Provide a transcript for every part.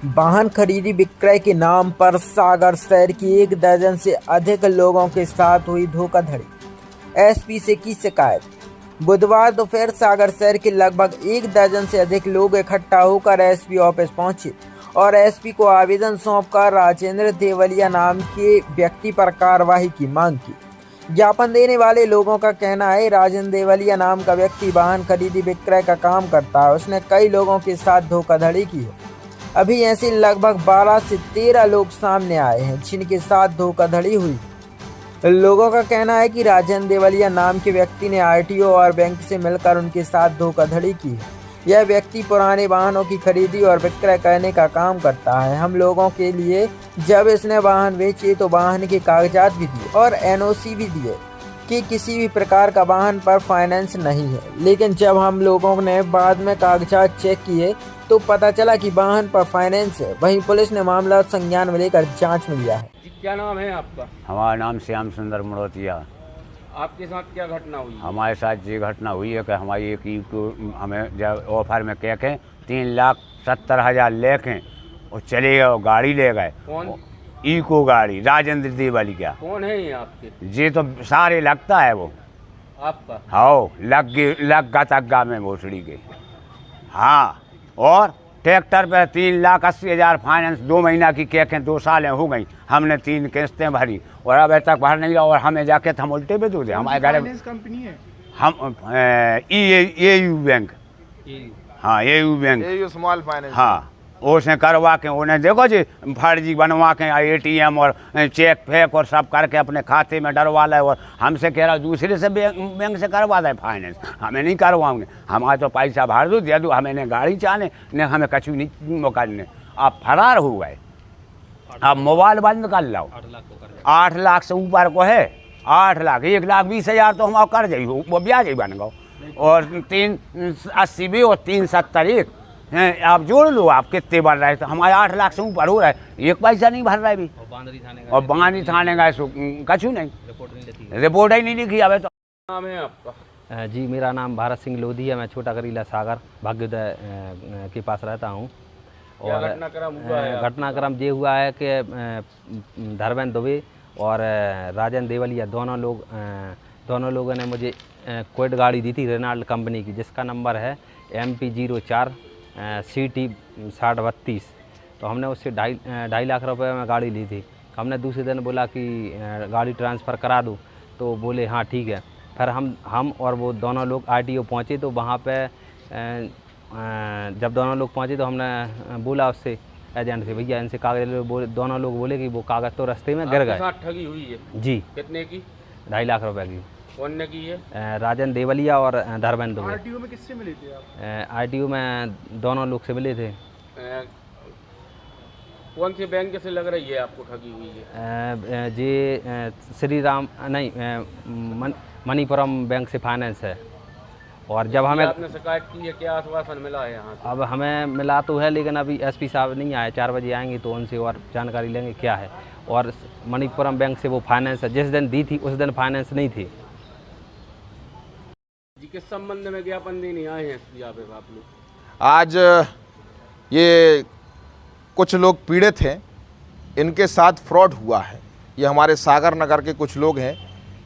वाहन खरीदी विक्रय के नाम पर सागर शहर की 1 दर्जन से अधिक लोगों के साथ हुई धोखाधड़ी। एसपी से की शिकायत। बुधवार दोपहर सागर शहर के लगभग 1 दर्जन से अधिक लोग इकट्ठा होकर एसपी ऑफिस पहुंचे और एसपी को आवेदन सौंपकर राजेंद्र देवलिया नाम के व्यक्ति पर कार्रवाई की मांग की। ज्ञापन देने वाले लोगों का कहना है, राजेंद्र देवलिया नाम का व्यक्ति वाहन खरीदी विक्रय का काम करता है। उसने कई लोगों के साथ धोखाधड़ी की है। अभी ऐसे लगभग 12 से 13 लोग सामने आए हैं जिनके साथ धोखाधड़ी हुई। लोगों का कहना है कि राजेंद्र देवलिया नाम के व्यक्ति ने आरटीओ और बैंक से मिलकर उनके साथ धोखाधड़ी की है। यह व्यक्ति पुराने वाहनों की खरीदी और विक्रय करने का काम करता है। हम लोगों के लिए जब इसने वाहन बेचे तो वाहन के कागजात भी दिए और एनओसी भी दिए कि किसी भी प्रकार का वाहन पर फाइनेंस नहीं है, लेकिन जब हम लोगों ने बाद में कागजात चेक किए तो पता चला कि वाहन पर फाइनेंस है। वहीं पुलिस ने मामला संज्ञान में लेकर जांच में लिया है। क्या नाम है आपका? हमारा नाम श्याम सुंदर मड़ोतिया। आपके साथ क्या घटना हुई? हमारे साथ ये घटना हुई है कि हमारी एक हमें जब ऑफर में कह के 3,70,000 लेके और चले गए, गाड़ी ले गए। कौन? इको गाड़ी, राजेंद्र देवलिया। कौन है ये आपके? ये तो सारे लगता है वो आपका। हाँ, लग गा तग्गा में भोसड़ी के। हाँ, और ट्रैक्टर पे 3,80,000 फाइनेंस 2 महीना की केकें 2 सालें हो गई। हमने 3 किस्तें भरी और अब तक भर नहीं और हमें जाके हम उल्टे पे दो दे। हमारे घर फाइनेंस कंपनी है हम एयू बैंक। हाँ, AU bank, AU small finance. हाँ, उसने करवा के उन्हें देखो जी फर्जी बनवा के एटीएम और चेक फेक और सब करके अपने खाते में डरवा लाए और हमसे कह रहा दूसरे से बैंक से करवा दे फाइनेंस। हमें नहीं करवाओगे, हमारा तो पैसा भर दो, दे दो, हमें ने गाड़ी चाले ने हमें कछु नहीं मुकरने। आप फरार हो गए। आप मोबाइल बंद कर लो। 8 लाख से ऊपर को है, 8 लाख, 1,20,000 तो हम कर जाइए, वो ब्याज ही बन गो और 380 भी और 370 आप जोड़ लो। आप कितने भर रहे तो हमारे 8 लाख से ऊपर हो रहा है, 1 पैसा नहीं भर रहा है अभी। और बांदी थाने का कछु नहीं, रिपोर्ट ही नहीं लिखी। अब तो नाम है आपका? जी, मेरा नाम भारत सिंह लोधी है। मैं छोटा करीला सागर भाग्योदय के पास रहता हूँ। और घटनाक्रम ये हुआ है कि धर्मेंद्र दुबे और राजेंद्र देवलिया दोनों लोगों ने मुझे क्विड गाड़ी दी थी रेनाल्ड कंपनी की, जिसका नंबर है MP04 CT 6032। तो हमने उससे 2.5 लाख रुपए में गाड़ी ली थी। हमने दूसरे दिन बोला कि गाड़ी ट्रांसफ़र करा दो, तो बोले हाँ ठीक है। फिर हम और वो दोनों लोग RTO पहुँचे। तो वहाँ पे जब दोनों लोग पहुँचे तो हमने बोला उससे एजेंट से, भैया इनसे कागज ले लो। दोनों लोग बोले कि वो कागज़ तो रास्ते में गिर गए। आपके साथ ठगी हुई है? जी। कितने की? 2.5 लाख रुपए की। कौन ने की है? राजेंद्र देवलिया और धर्मेंद्र दुबे। आरटीओ में किससे मिले थे आप? RTO में दोनों लोग से मिले थे। कौन से बैंक से लग रही है आपको ठगी हुई है? जी श्री राम नहीं, मणिपुरम बैंक से फाइनेंस है। और जब हमें आपने शिकायत की है, क्या आश्वासन मिला है यहाँ से? अब हमें मिला तो है, लेकिन अभी एसपी साहब नहीं आए। 4 बजे आएंगे तो उनसे और जानकारी लेंगे क्या है। और मणिपुरम बैंक से वो फाइनेंस है, जिस दिन दी थी उस दिन फाइनेंस नहीं थी। जी, किस संबंध में ज्ञापन देने आए हैं एसपी ऑफिस आप लोग? आज ये कुछ लोग पीड़ित हैं, इनके साथ फ्रॉड हुआ है। ये हमारे सागर नगर के कुछ लोग हैं।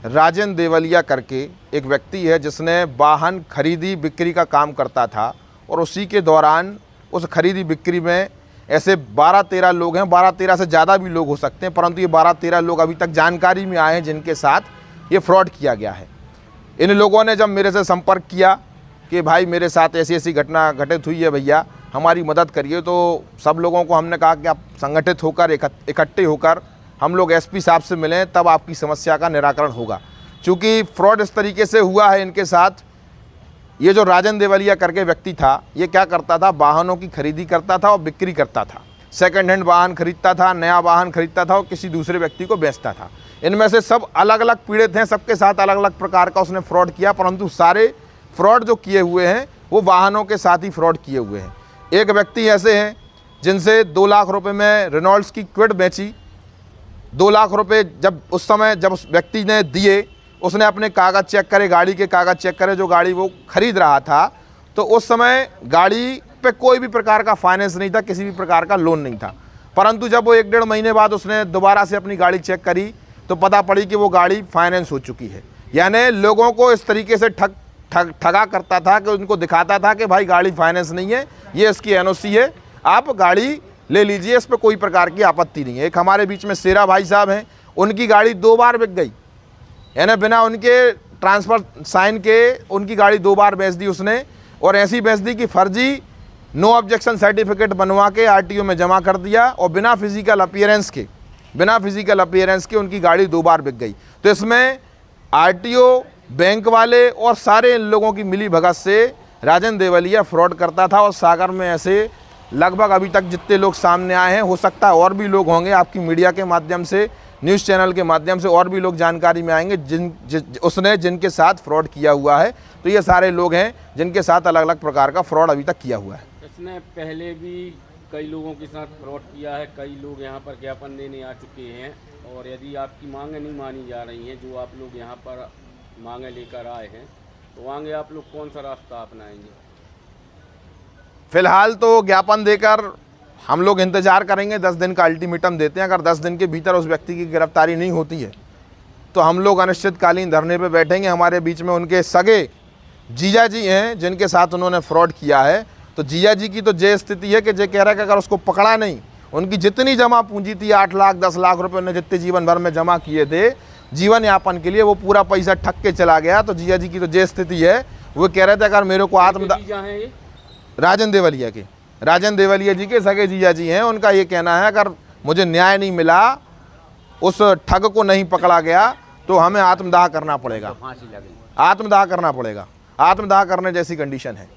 राजेंद्र देवलिया करके एक व्यक्ति है जिसने वाहन खरीदी बिक्री का काम करता था और उसी के दौरान उस खरीदी बिक्री में ऐसे 12-13 लोग हैं, 12-13 से ज़्यादा भी लोग हो सकते हैं, परंतु ये 12-13 लोग अभी तक जानकारी में आए हैं जिनके साथ ये फ्रॉड किया गया है। इन लोगों ने जब मेरे से संपर्क किया कि भाई मेरे साथ ऐसी ऐसी घटना घटित हुई है, भैया हमारी मदद करिए, तो सब लोगों को हमने कहा कि आप संगठित होकर इकट्ठे होकर हम लोग एसपी साहब से मिलें, तब आपकी समस्या का निराकरण होगा। क्योंकि फ्रॉड इस तरीके से हुआ है इनके साथ। ये जो राजेंद्र देवलिया करके व्यक्ति था, ये क्या करता था, वाहनों की खरीदी करता था और बिक्री करता था। सेकंड हैंड वाहन खरीदता था, नया वाहन खरीदता था और किसी दूसरे व्यक्ति को बेचता था। इनमें से सब अलग अलग पीड़ित हैं, सबके साथ अलग अलग प्रकार का उसने फ्रॉड किया, परंतु सारे फ्रॉड जो किए हुए हैं वो वाहनों के साथ ही फ्रॉड किए हुए हैं। एक व्यक्ति ऐसे हैं जिनसे 2 लाख रुपए में रेनॉल्ड्स की क्विड बेची। 2 लाख रुपए जब उस समय जब उस व्यक्ति ने दिए, उसने अपने कागज़ चेक करे, गाड़ी के कागज़ चेक करे जो गाड़ी वो खरीद रहा था, तो उस समय गाड़ी पे कोई भी प्रकार का फाइनेंस नहीं था, किसी भी प्रकार का लोन नहीं था। परंतु जब वो 1-1.5 महीने बाद उसने दोबारा से अपनी गाड़ी चेक करी तो पता पड़ी कि वो गाड़ी फाइनेंस हो चुकी है। यानी लोगों को इस तरीके से ठगा करता था कि उनको दिखाता था कि भाई गाड़ी फाइनेंस नहीं है, ये इसकी एनओसी है, आप गाड़ी ले लीजिए, इस पर कोई प्रकार की आपत्ति नहीं है। एक हमारे बीच में शेरा भाई साहब हैं, उनकी गाड़ी 2 बार बिक गई, यानी बिना उनके ट्रांसफ़र साइन के उनकी गाड़ी 2 बार बेच दी उसने, और ऐसी बेच दी कि फर्जी नो ऑब्जेक्शन सर्टिफिकेट बनवा के आरटीओ में जमा कर दिया, और बिना फिजिकल अपीयरेंस के उनकी गाड़ी 2 बार बिक गई। तो इसमें आरटीओ, बैंक वाले और सारे इन लोगों की मिली भगत से राजन देवलिया फ्रॉड करता था। और सागर में ऐसे लगभग अभी तक जितने लोग सामने आए हैं, हो सकता है और भी लोग होंगे, आपकी मीडिया के माध्यम से, न्यूज़ चैनल के माध्यम से और भी लोग जानकारी में आएंगे जिनके साथ फ्रॉड किया हुआ है। तो ये सारे लोग हैं जिनके साथ अलग अलग प्रकार का फ्रॉड अभी तक किया हुआ है। इसने पहले भी कई लोगों के साथ फ्रॉड किया है, कई लोग यहाँ पर ज्ञापन देने आ चुके हैं, और यदि आपकी मांगें नहीं मानी जा रही हैं, जो आप लोग यहाँ पर मांगें लेकर आए हैं, तो आगे आप लोग कौन सा रास्ता अपनाएंगे? फिलहाल तो ज्ञापन देकर हम लोग इंतज़ार करेंगे, 10 दिन का अल्टीमेटम देते हैं। अगर 10 दिन के भीतर उस व्यक्ति की गिरफ्तारी नहीं होती है तो हम लोग अनिश्चितकालीन धरने पर बैठेंगे। हमारे बीच में उनके सगे जीजा जी हैं जिनके साथ उन्होंने फ्रॉड किया है, तो जीजा जी की तो ये स्थिति है कि ये कह रहा है कि अगर उसको पकड़ा नहीं, उनकी जितनी जमा पूंजी थी 8 लाख 10 लाख रुपए उन्होंने जितने जीवन भर में जमा किए थे जीवन यापन के लिए, वो पूरा पैसा ठग के चला गया। तो जीजा जी की तो ये स्थिति है, वो कह रहे थे अगर मेरे को राजन देवलिया जी के सगे जीजा जी हैं, उनका ये कहना है अगर मुझे न्याय नहीं मिला, उस ठग को नहीं पकड़ा गया, तो हमें आत्मदाह करना पड़ेगा, आत्मदाह करना पड़ेगा, आत्मदाह करने जैसी कंडीशन है।